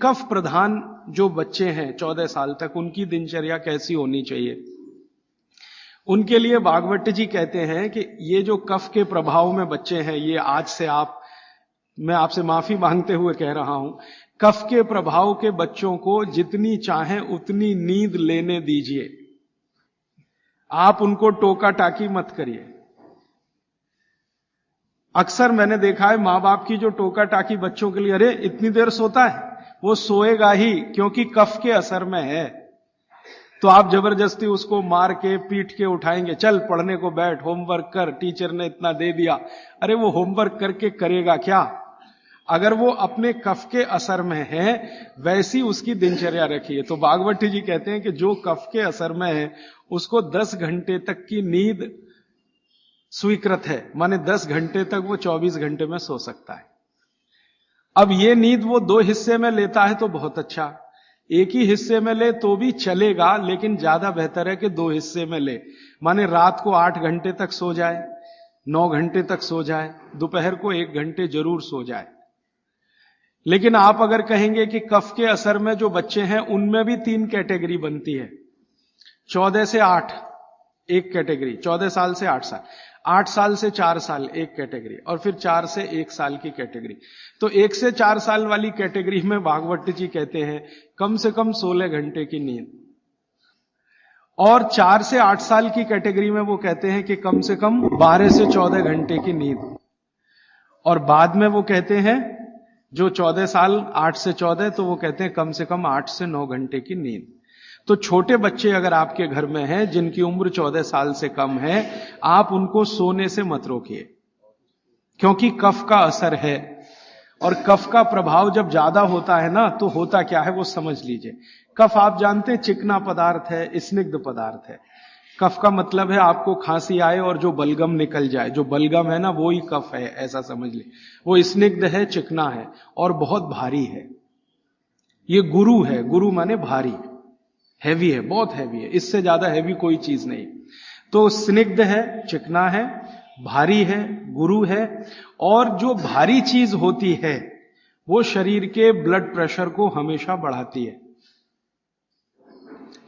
कफ प्रधान जो बच्चे हैं 14 साल तक, उनकी दिनचर्या कैसी होनी चाहिए? उनके लिए भागवत जी कहते हैं कि ये जो कफ के प्रभाव में बच्चे हैं, ये आज से मैं आपसे माफी मांगते हुए कह रहा हूं, कफ के प्रभाव के बच्चों को जितनी चाहें उतनी नींद लेने दीजिए। आप उनको टोका टाकी मत करिए। अक्सर मैंने देखा है मां बाप की जो टोका टाकी बच्चों के लिए, अरे इतनी देर सोता है, वो सोएगा ही क्योंकि कफ के असर में है। तो आप जबरदस्ती उसको मार के पीट के उठाएंगे, चल पढ़ने को बैठ, होमवर्क कर, टीचर ने इतना दे दिया। अरे वो होमवर्क करके करेगा क्या? अगर वो अपने कफ के असर में है, वैसी उसकी दिनचर्या रखिए। तो भागवत जी कहते हैं कि जो कफ के असर में है उसको 10 घंटे तक की नींद स्वीकृत है, माने 10 घंटे तक वो 24 घंटे में सो सकता है। अब ये नींद वो 2 हिस्से में लेता है तो बहुत अच्छा, एक ही हिस्से में ले तो भी चलेगा, लेकिन ज्यादा बेहतर है कि 2 हिस्से में ले। माने रात को 8 घंटे तक सो जाए, 9 घंटे तक सो जाए, दोपहर को 1 घंटे जरूर सो जाए। लेकिन आप अगर कहेंगे कि कफ के असर में जो बच्चे हैं उनमें भी 3 कैटेगरी बनती है। 14 से 8 एक कैटेगरी, 14 साल से 8 साल, 8 साल से 4 साल एक कैटेगरी, और फिर 4 से 1 साल की कैटेगरी। तो 1 से 4 साल वाली कैटेगरी में भागवत जी कहते हैं कम से कम 16 घंटे की नींद, और 4 से 8 साल की कैटेगरी में वो कहते हैं कि कम से कम 12 से 14 घंटे की नींद, और बाद में वो कहते हैं जो 14 साल 8 से 14, तो वो कहते हैं कम से कम 8 से 9 घंटे की नींद। तो छोटे बच्चे अगर आपके घर में हैं जिनकी उम्र 14 साल से कम है, आप उनको सोने से मत रोकिए, क्योंकि कफ का असर है। और कफ का प्रभाव जब ज्यादा होता है ना, तो होता क्या है वो समझ लीजिए। कफ आप जानते हैं चिकना पदार्थ है, स्निग्ध पदार्थ है। कफ का मतलब है आपको खांसी आए और जो बलगम निकल जाए, जो बलगम है ना वो ही कफ है, ऐसा समझ ली। वो स्निग्ध है, चिकना है और बहुत भारी है। ये गुरु है, गुरु माने भारी, हैवी है, बहुत हैवी है, इससे ज्यादा हैवी कोई चीज नहीं। तो स्निग्ध है, चिकना है, भारी है, गुरु है। और जो भारी चीज होती है वो शरीर के ब्लड प्रेशर को हमेशा बढ़ाती है,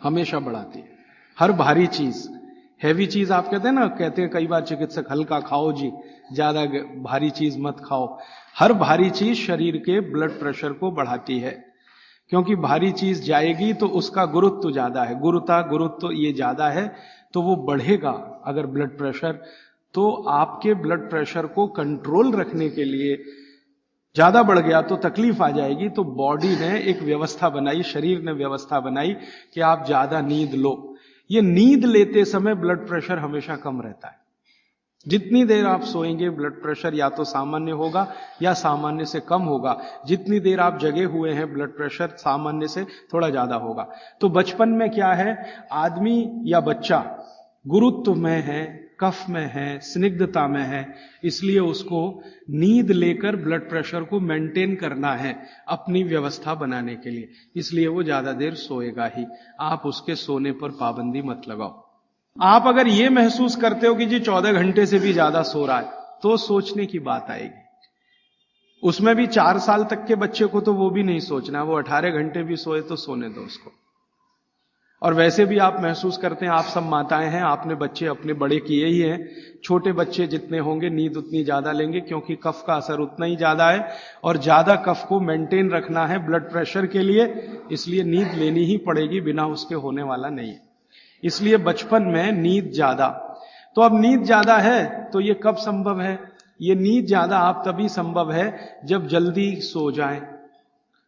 हमेशा बढ़ाती है। हर भारी चीज, हैवी चीज आप कहते हैं ना, कहते हैं कई बार चिकित्सक हल्का खाओ जी, ज्यादा भारी चीज मत खाओ। हर भारी चीज शरीर के ब्लड प्रेशर को बढ़ाती है, क्योंकि भारी चीज जाएगी तो उसका गुरुत्व ज्यादा है, गुरुत्व ये ज्यादा है, तो वो बढ़ेगा। अगर ब्लड प्रेशर, तो आपके ब्लड प्रेशर को कंट्रोल रखने के लिए ज्यादा बढ़ गया तो तकलीफ आ जाएगी। तो बॉडी ने एक व्यवस्था बनाई, शरीर ने व्यवस्था बनाई कि आप ज्यादा नींद लो। ये नींद लेते समय ब्लड प्रेशर हमेशा कम रहता है। जितनी देर आप सोएंगे ब्लड प्रेशर या तो सामान्य होगा या सामान्य से कम होगा। जितनी देर आप जगे हुए हैं ब्लड प्रेशर सामान्य से थोड़ा ज्यादा होगा। तो बचपन में क्या है, आदमी या बच्चा गुरुत्व में है, कफ में है, स्निग्धता में है, इसलिए उसको नींद लेकर ब्लड प्रेशर को मेंटेन करना है अपनी व्यवस्था बनाने के लिए, इसलिए वो ज्यादा देर सोएगा ही। आप उसके सोने पर पाबंदी मत लगाओ। आप अगर ये महसूस करते हो कि जी 14 घंटे से भी ज्यादा सो रहा है, तो सोचने की बात आएगी। उसमें भी 4 साल तक के बच्चे को तो वो भी नहीं सोचना, वो 18 घंटे भी सोए तो सोने दो उसको। और वैसे भी आप महसूस करते हैं, आप सब माताएं हैं, आपने बच्चे अपने बड़े किए ही हैं, छोटे बच्चे जितने होंगे नींद उतनी ज्यादा लेंगे, क्योंकि कफ का असर उतना ही ज्यादा है और ज्यादा कफ को मेंटेन रखना है ब्लड प्रेशर के लिए, इसलिए नींद लेनी ही पड़ेगी, बिना उसके होने वाला नहीं है। इसलिए बचपन में नींद ज्यादा। तो अब नींद ज्यादा है तो ये कब संभव है? ये नींद ज्यादा आप तभी संभव है जब जल्दी सो जाएं,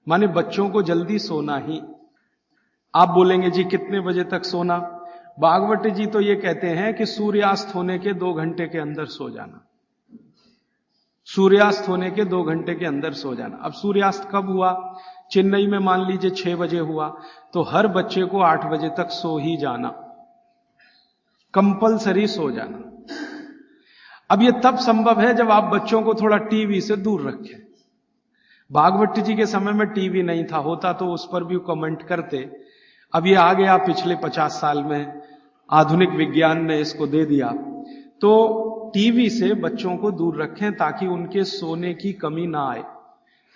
माने बच्चों को जल्दी सोना ही। आप बोलेंगे जी कितने बजे तक सोना? भागवत जी तो ये कहते हैं कि सूर्यास्त होने के 2 घंटे के अंदर सो जाना। सूर्यास्त होने के 2 घंटे के अंदर सो जाना। अब सूर्यास्त कब हुआ? चेन्नई में मान लीजिए 6 बजे हुआ, तो हर बच्चे को 8 बजे तक सो ही जाना, कंपलसरी सो जाना। अब ये तब संभव है जब आप बच्चों को थोड़ा टीवी से दूर रखें। भागवत जी के समय में टीवी नहीं था, होता तो उस पर भी कमेंट करते। अब ये आ गया पिछले 50 साल में, आधुनिक विज्ञान ने इसको दे दिया। तो टीवी से बच्चों को दूर रखें ताकि उनके सोने की कमी ना आए।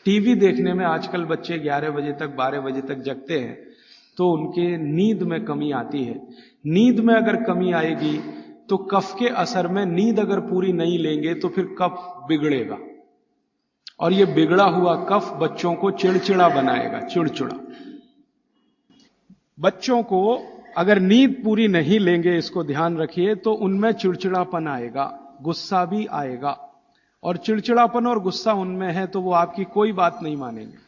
टीवी देखने में आजकल बच्चे 11 बजे तक 12 बजे तक जगते हैं, तो उनके नींद में कमी आती है। नींद में अगर कमी आएगी तो कफ के असर में नींद अगर पूरी नहीं लेंगे तो फिर कफ बिगड़ेगा, और यह बिगड़ा हुआ कफ बच्चों को चिड़चिड़ा बनाएगा, चिड़चिड़ा। बच्चों को अगर नींद पूरी नहीं लेंगे, इसको ध्यान रखिए, तो उनमें चिड़चिड़ापन आएगा, गुस्सा भी आएगा, और चिड़चिड़ापन और गुस्सा उनमें है तो वो आपकी कोई बात नहीं मानेंगे।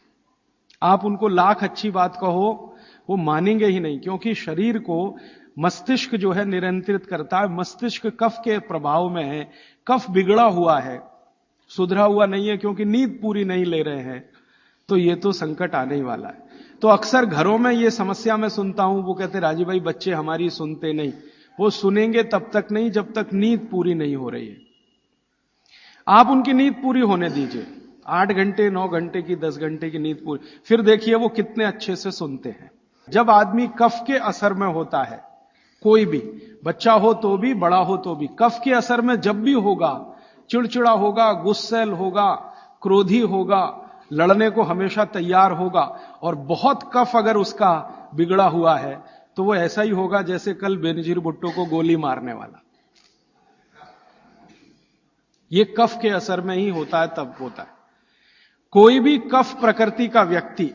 आप उनको लाख अच्छी बात कहो, वो मानेंगे ही नहीं, क्योंकि शरीर को मस्तिष्क जो है नियंत्रित करता है। मस्तिष्क कफ के प्रभाव में है, कफ बिगड़ा हुआ है, सुधरा हुआ नहीं है, क्योंकि नींद पूरी नहीं ले रहे हैं, तो ये तो संकट आने ही वाला है। तो अक्सर घरों में ये समस्या मैं सुनता हूं, वो कहते राजीव भाई बच्चे हमारी सुनते नहीं। वो सुनेंगे तब तक नहीं जब तक नींद पूरी नहीं हो रही है। आप उनकी नींद पूरी होने दीजिए, 8 घंटे 9 घंटे की 10 घंटे की नींद पूरी, फिर देखिए वो कितने अच्छे से सुनते हैं। जब आदमी कफ के असर में होता है, कोई भी बच्चा हो तो भी, बड़ा हो तो भी, कफ के असर में जब भी होगा, चिड़चिड़ा होगा, गुस्सैल होगा, क्रोधी होगा, लड़ने को हमेशा तैयार होगा, और बहुत कफ अगर उसका बिगड़ा हुआ है तो वो ऐसा ही होगा जैसे कल बेनजीर भुट्टो को गोली मारने वाला। ये कफ के असर में ही होता है, तब होता है। कोई भी कफ प्रकृति का व्यक्ति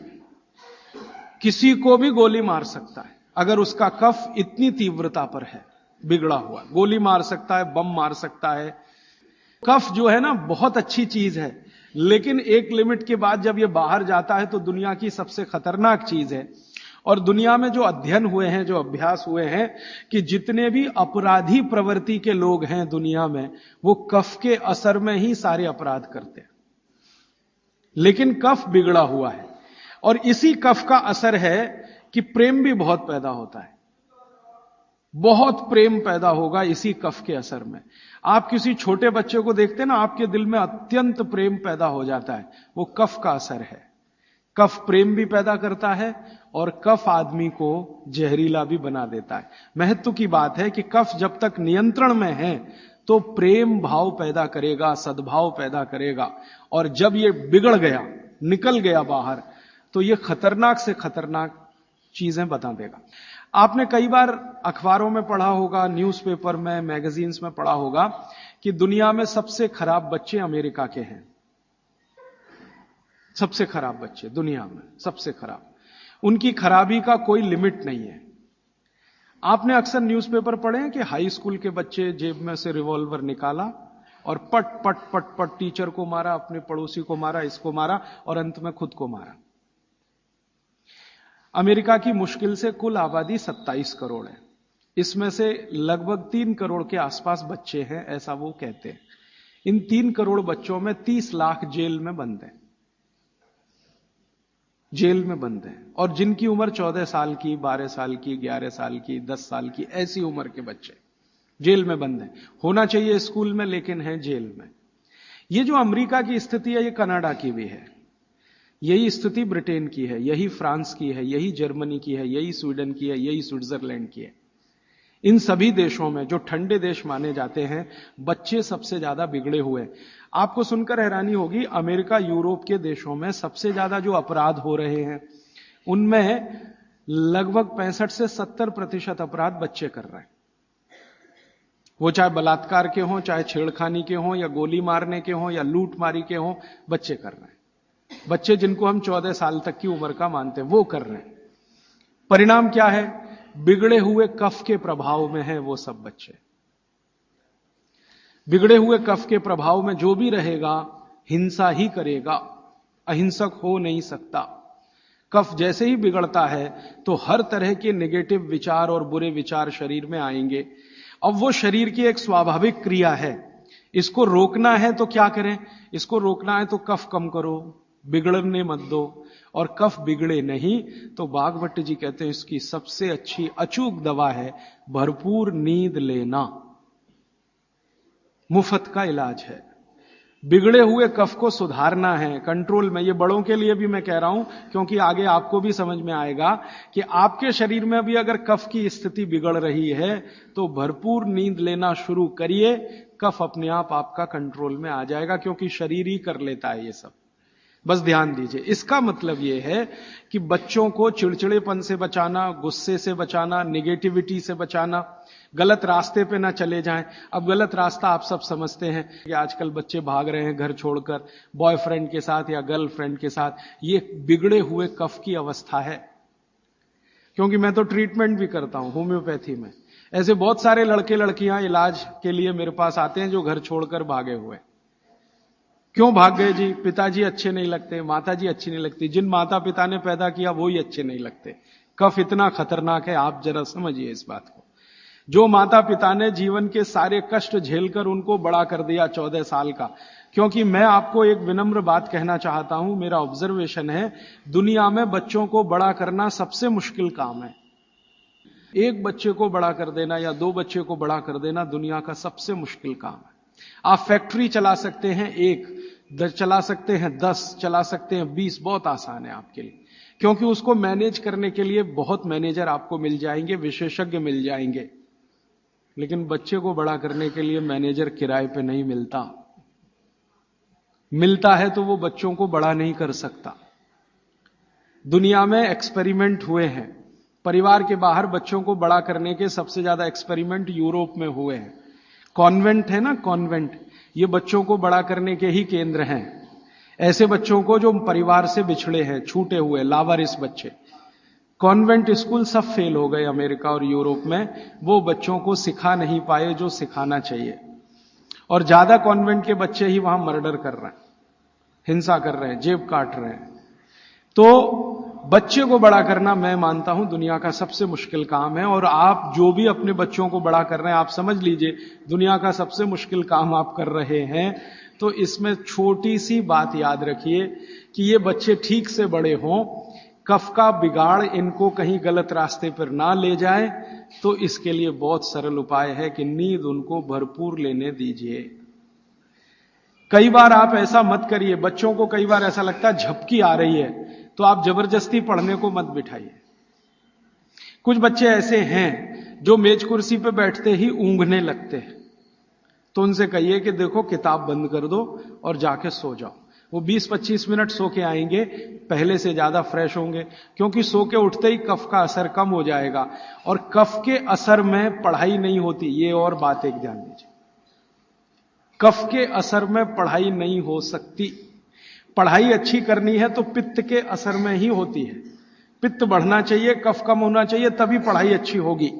किसी को भी गोली मार सकता है, अगर उसका कफ इतनी तीव्रता पर है, बिगड़ा हुआ, गोली मार सकता है, बम मार सकता है। कफ जो है ना बहुत अच्छी चीज है, लेकिन एक लिमिट के बाद जब ये बाहर जाता है तो दुनिया की सबसे खतरनाक चीज है। और दुनिया में जो अध्ययन हुए हैं, जो अभ्यास हुए हैं, कि जितने भी अपराधी प्रवृत्ति के लोग हैं दुनिया में, वो कफ के असर में ही सारे अपराध करते हैं। लेकिन कफ बिगड़ा हुआ है, और इसी कफ का असर है कि प्रेम भी बहुत पैदा होता है। बहुत प्रेम पैदा होगा इसी कफ के असर में। आप किसी छोटे बच्चे को देखते हैं ना, आपके दिल में अत्यंत प्रेम पैदा हो जाता है, वो कफ का असर है। कफ प्रेम भी पैदा करता है, और कफ आदमी को जहरीला भी बना देता है। महत्व की बात है कि कफ जब तक नियंत्रण में है तो प्रेम भाव पैदा करेगा, सद्भाव पैदा करेगा, और जब ये बिगड़ गया, निकल गया बाहर, तो ये खतरनाक से खतरनाक चीजें बता देगा। आपने कई बार अखबारों में पढ़ा होगा, न्यूज़पेपर में, मैगजीन्स में पढ़ा होगा कि दुनिया में सबसे खराब बच्चे अमेरिका के हैं। सबसे खराब बच्चे दुनिया में, सबसे खराब। उनकी खराबी का कोई लिमिट नहीं है। आपने अक्सर न्यूज़पेपर पढ़े हैं कि हाई स्कूल के बच्चे जेब में से रिवॉल्वर निकाला और पट पट पट पट टीचर को मारा, अपने पड़ोसी को मारा, इसको मारा, और अंत में खुद को मारा। अमेरिका की मुश्किल से कुल आबादी 27 करोड़ है, इसमें से लगभग 3 करोड़ के आसपास बच्चे हैं, ऐसा वो कहते हैं। इन 3 करोड़ बच्चों में 30 लाख जेल में बंद हैं, जेल में बंद हैं, और जिनकी उम्र 14 साल की, 12 साल की, 11 साल की, 10 साल की, ऐसी उम्र के बच्चे जेल में बंद हैं। होना चाहिए स्कूल में, लेकिन हैं जेल में। ये जो अमेरिका की स्थिति है, ये कनाडा की भी है, यही स्थिति ब्रिटेन की है, यही फ्रांस की है, यही जर्मनी की है, यही स्वीडन की है, यही स्विट्जरलैंड की है। इन सभी देशों में, जो ठंडे देश माने जाते हैं, बच्चे सबसे ज्यादा बिगड़े हुए। आपको सुनकर हैरानी होगी, अमेरिका, यूरोप के देशों में सबसे ज्यादा जो अपराध हो रहे हैं, उनमें लगभग 65 से 70% अपराध बच्चे कर रहे हैं। वो चाहे बलात्कार के हों, चाहे छेड़खानी के हों, या गोली मारने के हों, या लूट मारी के हों, बच्चे कर रहे हैं। बच्चे जिनको हम 14 साल तक की उम्र का मानते हैं, वो कर रहे हैं। परिणाम क्या है? बिगड़े हुए कफ के प्रभाव में है वो सब बच्चे। बिगड़े हुए कफ के प्रभाव में जो भी रहेगा, हिंसा ही करेगा, अहिंसक हो नहीं सकता। कफ जैसे ही बिगड़ता है तो हर तरह के नेगेटिव विचार और बुरे विचार शरीर में आएंगे। अब वो शरीर की एक स्वाभाविक क्रिया है, इसको रोकना है तो क्या करें? इसको रोकना है तो कफ कम करो, बिगड़ने मत दो। और कफ बिगड़े नहीं तो बागभट्ट जी कहते हैं इसकी सबसे अच्छी अचूक दवा है भरपूर नींद लेना। मुफ्त का इलाज है। बिगड़े हुए कफ को सुधारना है, कंट्रोल में। ये बड़ों के लिए भी मैं कह रहा हूं, क्योंकि आगे आपको भी समझ में आएगा कि आपके शरीर में भी अगर कफ की स्थिति बिगड़ रही है तो भरपूर नींद लेना शुरू करिए। कफ अपने आप आपका कंट्रोल में आ जाएगा, क्योंकि शरीर ही कर लेता है ये सब। बस ध्यान दीजिए। इसका मतलब यह है कि बच्चों को चिड़चिड़ेपन से बचाना, गुस्से से बचाना, निगेटिविटी से बचाना, गलत रास्ते पे ना चले जाएं। अब गलत रास्ता आप सब समझते हैं कि आजकल बच्चे भाग रहे हैं घर छोड़कर बॉयफ्रेंड के साथ या गर्लफ्रेंड के साथ। ये बिगड़े हुए कफ की अवस्था है। क्योंकि मैं तो ट्रीटमेंट भी करता हूं होम्योपैथी में। ऐसे बहुत सारे लड़के लड़कियां इलाज के लिए मेरे पास आते हैं जो घर छोड़कर भागे हुए। क्यों भाग गए जी? पिताजी अच्छे नहीं लगते, माताजी अच्छी नहीं लगती। जिन माता पिता ने पैदा किया वो ही अच्छे नहीं लगते। कफ इतना खतरनाक है, आप जरा समझिए इस बात को। जो माता पिता ने जीवन के सारे कष्ट झेलकर उनको बड़ा कर दिया 14 साल का। क्योंकि मैं आपको एक विनम्र बात कहना चाहता हूं, मेरा ऑब्जर्वेशन है, दुनिया में बच्चों को बड़ा करना सबसे मुश्किल काम है। एक बच्चे को बड़ा कर देना या 2 बच्चे को बड़ा कर देना दुनिया का सबसे मुश्किल काम है। आप फैक्ट्री चला सकते हैं, 1 चला सकते हैं, 10 चला सकते हैं, 20 बहुत आसान है आपके लिए। क्योंकि उसको मैनेज करने के लिए बहुत मैनेजर आपको मिल जाएंगे, विशेषज्ञ मिल जाएंगे। लेकिन बच्चे को बड़ा करने के लिए मैनेजर किराए पे नहीं मिलता। मिलता है तो वो बच्चों को बड़ा नहीं कर सकता। दुनिया में एक्सपेरिमेंट हुए हैं, परिवार के बाहर बच्चों को बड़ा करने के सबसे ज्यादा एक्सपेरिमेंट यूरोप में हुए हैं। कॉन्वेंट है ना, कॉन्वेंट, ये बच्चों को बड़ा करने के ही केंद्र हैं। ऐसे बच्चों को जो परिवार से बिछड़े हैं, छूटे हुए, लावारिस बच्चे, कॉन्वेंट स्कूल सब फेल हो गए अमेरिका और यूरोप में। वो बच्चों को सिखा नहीं पाए जो सिखाना चाहिए। और ज्यादा कॉन्वेंट के बच्चे ही वहां मर्डर कर रहे हैं, हिंसा कर रहे हैं, जेब काट रहे हैं। तो बच्चे को बड़ा करना मैं मानता हूं दुनिया का सबसे मुश्किल काम है। और आप जो भी अपने बच्चों को बड़ा कर रहे हैं, आप समझ लीजिए दुनिया का सबसे मुश्किल काम आप कर रहे हैं। तो इसमें छोटी सी बात याद रखिए कि ये बच्चे ठीक से बड़े हों, कफ का बिगाड़ इनको कहीं गलत रास्ते पर ना ले जाए। तो इसके लिए बहुत सरल उपाय है कि नींद उनको भरपूर लेने दीजिए। कई बार आप ऐसा मत करिए, बच्चों को कई बार ऐसा लगता है झपकी आ रही है, तो आप जबरदस्ती पढ़ने को मत बिठाइए। कुछ बच्चे ऐसे हैं जो मेज कुर्सी पे बैठते ही ऊंघने लगते हैं, तो उनसे कहिए कि देखो किताब बंद कर दो और जाके सो जाओ। वो 20-25 मिनट सो के आएंगे, पहले से ज्यादा फ्रेश होंगे। क्योंकि सो के उठते ही कफ का असर कम हो जाएगा। और कफ के असर में पढ़ाई नहीं होती, ये और बात एक ध्यान दीजिए। कफ के असर में पढ़ाई नहीं हो सकती। पढ़ाई अच्छी करनी है तो पित्त के असर में ही होती है। पित्त बढ़ना चाहिए, कफ कम होना चाहिए, तभी पढ़ाई अच्छी होगी।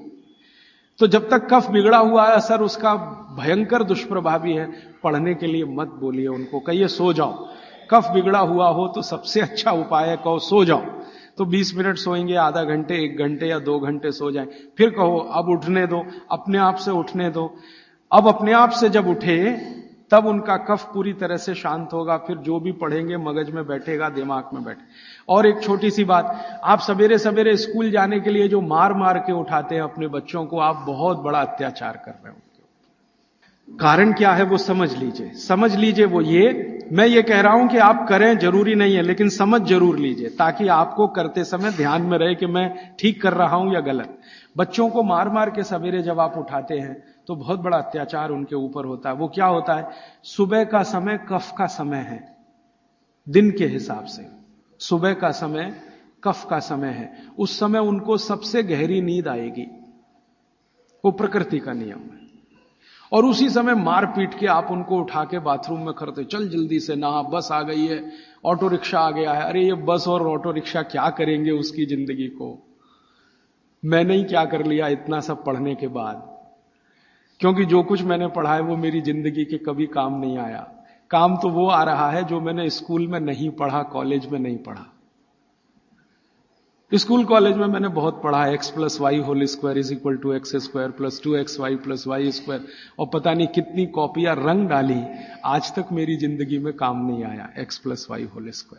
तो जब तक कफ बिगड़ा हुआ है, असर उसका भयंकर दुष्प्रभावी है। पढ़ने के लिए मत बोलिए उनको, कहिए सो जाओ। कफ बिगड़ा हुआ हो तो सबसे अच्छा उपाय है कहो सो जाओ। तो 20 मिनट सोएंगे, आधा घंटे, 1 घंटे या 2 घंटे सो जाएं। फिर कहो अब उठने दो, अपने आप से उठने दो। अब अपने आप से जब उठे तब उनका कफ पूरी तरह से शांत होगा। फिर जो भी पढ़ेंगे मगज में बैठेगा, दिमाग में बैठे। और एक छोटी सी बात, आप सवेरे सवेरे स्कूल जाने के लिए जो मार मार के उठाते हैं अपने बच्चों को, आप बहुत बड़ा अत्याचार कर रहे हो। कारण क्या है वो समझ लीजिए। समझ लीजिए वो ये, मैं ये कह रहा हूं कि आप करें जरूरी नहीं है, लेकिन समझ जरूर लीजिए ताकि आपको करते समय ध्यान में रहे कि मैं ठीक कर रहा हूं या गलत। बच्चों को मार मार के सवेरे जब आप उठाते हैं तो बहुत बड़ा अत्याचार उनके ऊपर होता है। वो क्या होता है, सुबह का समय कफ का समय है, दिन के हिसाब से सुबह का समय कफ का समय है। उस समय उनको सबसे गहरी नींद आएगी, वो प्रकृति का नियम है। और उसी समय मार पीट के आप उनको उठा के बाथरूम में करते, चल जल्दी से नहा, बस आ गई है, ऑटो रिक्शा आ गया है। अरे ये बस और ऑटो रिक्शा क्या करेंगे उसकी जिंदगी को। मैंने ही क्या कर लिया इतना सब पढ़ने के बाद, क्योंकि जो कुछ मैंने पढ़ा है वो मेरी जिंदगी के कभी काम नहीं आया। काम तो वो आ रहा है जो मैंने स्कूल में नहीं पढ़ा, कॉलेज में नहीं पढ़ा। स्कूल कॉलेज में मैंने बहुत पढ़ा, x+y² = x² + 2xy + y², और पता नहीं कितनी कॉपियां रंग डाली, आज तक मेरी जिंदगी में काम नहीं आया x+y²।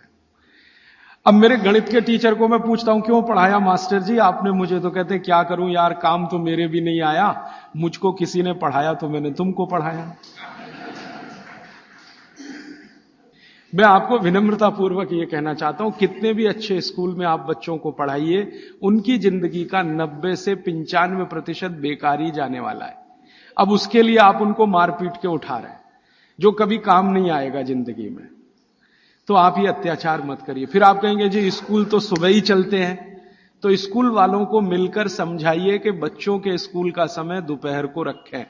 अब मेरे गणित के टीचर को मैं पूछता हूं क्यों पढ़ाया मास्टर जी आपने मुझे, तो कहते हैं क्या करूं यार, काम तो मेरे भी नहीं आया, मुझको किसी ने पढ़ाया तो मैंने तुमको पढ़ाया। मैं आपको विनम्रतापूर्वक ये कहना चाहता हूं, कितने भी अच्छे स्कूल में आप बच्चों को पढ़ाइए, उनकी जिंदगी का 90 से 95% बेकार ही जाने वाला है। अब उसके लिए आप उनको मार पीट के उठा रहे हैं, जो कभी काम नहीं आएगा जिंदगी में। तो आप ये अत्याचार मत करिए। फिर आप कहेंगे जी स्कूल तो सुबह ही चलते हैं, तो स्कूल वालों को मिलकर समझाइए कि बच्चों के स्कूल का समय दोपहर को रखें।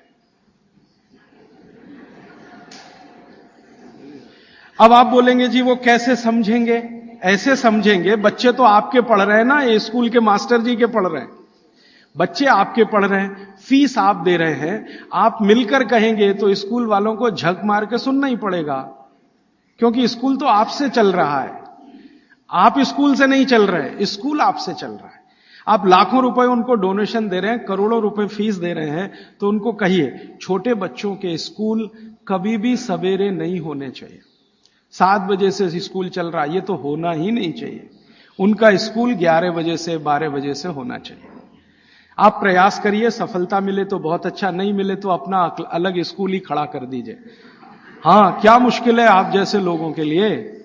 अब आप बोलेंगे जी वो कैसे समझेंगे? ऐसे समझेंगे, बच्चे तो आपके पढ़ रहे हैं ना, ये स्कूल के मास्टर जी के पढ़ रहे हैं, बच्चे आपके पढ़ रहे हैं, फीस आप दे रहे हैं। आप मिलकर कहेंगे तो स्कूल वालों को झक मार के सुनना ही पड़ेगा, क्योंकि स्कूल तो आपसे चल रहा है, आप स्कूल से नहीं चल रहे, स्कूल आपसे चल रहा है। आप लाखों रुपए उनको डोनेशन दे रहे हैं, करोड़ों रुपए फीस दे रहे हैं, तो उनको कहिए छोटे बच्चों के स्कूल कभी भी सवेरे नहीं होने चाहिए। 7 बजे से स्कूल चल रहा है, ये तो होना ही नहीं चाहिए। उनका स्कूल 11 बजे से 12 बजे से होना चाहिए। आप प्रयास करिए, सफलता मिले तो बहुत अच्छा, नहीं मिले तो अपना अलग स्कूल ही खड़ा कर दीजिए। हां, क्या मुश्किल है आप जैसे लोगों के लिए?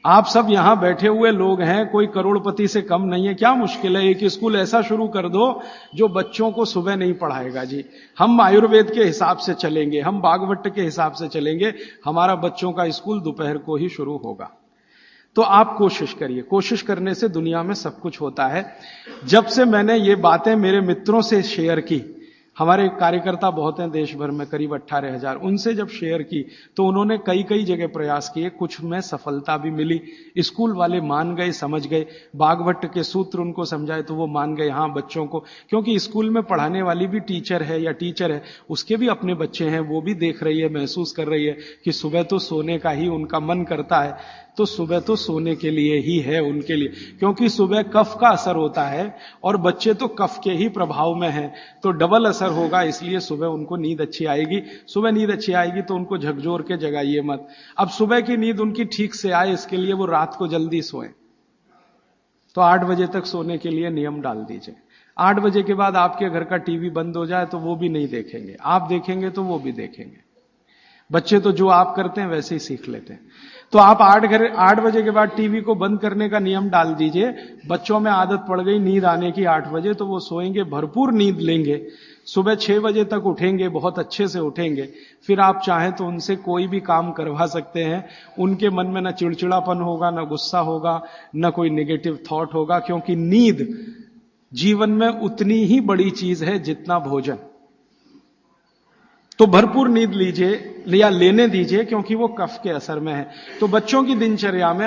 आप सब यहां बैठे हुए लोग हैं, कोई करोड़पति से कम नहीं है, क्या मुश्किल है? एक स्कूल ऐसा शुरू कर दो जो बच्चों को सुबह नहीं पढ़ाएगा जी। हम आयुर्वेद के हिसाब से चलेंगे, हम बागवट के हिसाब से चलेंगे, हमारा बच्चों का स्कूल दोपहर को ही शुरू होगा। तो आप कोशिश करिए, कोशिश करने से दुनिया में सब कुछ होता है। जब से मैंने ये बातें मेरे मित्रों से शेयर की, हमारे कार्यकर्ता बहुत हैं देश भर में, करीब 18,000, उनसे जब शेयर की तो उन्होंने कई कई जगह प्रयास किए, कुछ में सफलता भी मिली। स्कूल वाले मान गए, समझ गए, बागवट के सूत्र उनको समझाए तो वो मान गए। हां, बच्चों को, क्योंकि स्कूल में पढ़ाने वाली भी टीचर है या टीचर है, उसके भी अपने बच्चे हैं, वो भी देख रही है, महसूस कर रही है कि सुबह तो सोने का ही उनका मन करता है, तो सुबह तो सोने के लिए ही है उनके लिए, क्योंकि सुबह कफ का असर होता है और बच्चे तो कफ के ही प्रभाव में हैं, तो डबल असर होगा, इसलिए सुबह उनको नींद अच्छी आएगी। सुबह नींद अच्छी आएगी तो उनको झकझोर के जगाइए मत। अब सुबह की नींद उनकी ठीक से आए, इसके लिए वो रात को जल्दी सोएं, तो 8 बजे तक सोने के लिए नियम डाल दीजिए। 8 बजे के बाद आपके घर का टीवी बंद हो जाए तो वो भी नहीं देखेंगे, आप देखेंगे तो वो भी देखेंगे। बच्चे तो जो आप करते हैं वैसे ही सीख लेते हैं। तो आप 8 बजे के बाद टीवी को बंद करने का नियम डाल दीजिए। बच्चों में आदत पड़ गई नींद आने की 8 बजे, तो वो सोएंगे, भरपूर नींद लेंगे, सुबह 6 बजे तक उठेंगे, बहुत अच्छे से उठेंगे। फिर आप चाहें तो उनसे कोई भी काम करवा सकते हैं, उनके मन में ना चिड़चिड़ापन होगा, ना गुस्सा होगा, ना कोई नेगेटिव थॉट होगा, क्योंकि नींद जीवन में उतनी ही बड़ी चीज है जितना भोजन। तो भरपूर नींद लीजिए या लेने दीजिए, क्योंकि वो कफ के असर में है। तो बच्चों की दिनचर्या में